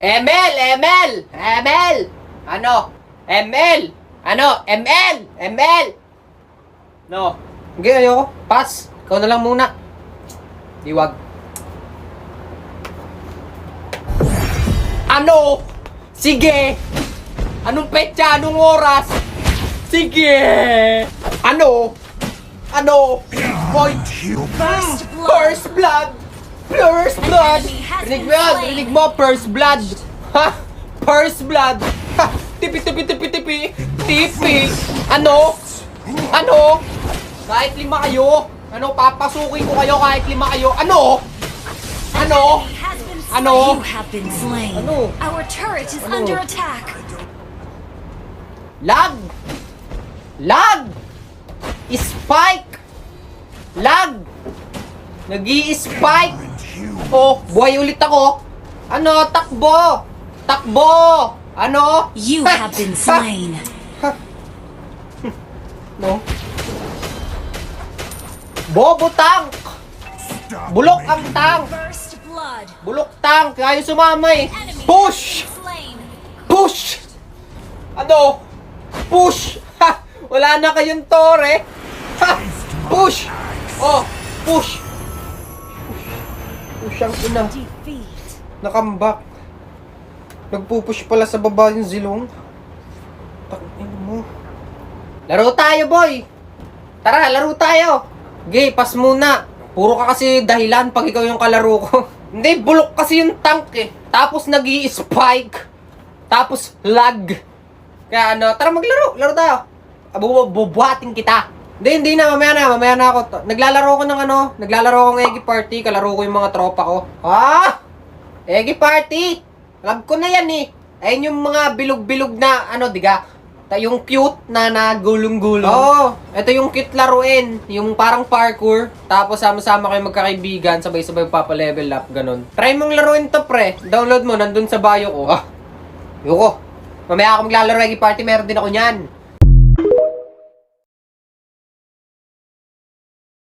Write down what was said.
ML! ML! ML! Ano? ML! Ano? ML! ML! No. Hindi, ayoko. Pass. Ikaw na lang muna. Diwag. Ano? Sige! Anong petsa? Anong oras? Sige! Ano? Ano? Boy! First blood! First blood! Rinig mo yan! Rinig mo! First blood! Ha? First blood! Ha? Tipi, tipi, tipi, tipi! Tipi! Ano? Ano? Kahit 5 kayo! Ano? Papasukin ko kayo kahit 5 kayo! Ano? Ano? Ano? You have been slain. Ano? Our turret is Ano? under attack. Lag! Lag! Spike! Lag! Nag-i-spike! Oh, buhay ulit ako! Ano? Takbo! Takbo! Ano? You have been slain. No? Bobo tank! Bulok ang tank! First blood. Bulok tank! Kaya sumama eh! Enemy Push! has been slain. Push! Ano? Push! Ha! Wala na kayong tore! Ha! Push! Oh! Push! Push ang ina. Defeat. Nakambak. Nagpupush pala sa baba yung zilong. Takin mo. Laro tayo, boy! Tara, laro tayo! Okay, pass muna. Puro ka kasi dahilan pag ikaw yung kalaro ko. Hindi, bulok kasi yung tank eh. Tapos nag-i-spike. Tapos lag. Kaya ano, tara maglaro. Laro tayo. Bubuhatin kita. Hindi na, mamaya na ako. Naglalaro ko ng ano, naglalaro ko ng Eggy Party, kalaro ko yung mga tropa ko. Ah! Eggy Party! Alam ko na yan eh. Ayun yung mga bilog-bilog na, ano, diga? Yung cute na nagulong-gulong. Oo, ito yung cute laruin. Yung parang parkour. Tapos sama-sama kayo magkakaibigan, sabay-sabay papa-level up, ganun. Try mong laruin to, pre. Download mo, nandun sa bio ko. Ah, yoko. Mamaya ako maglalaro Eggy Party, meron din ako nyan.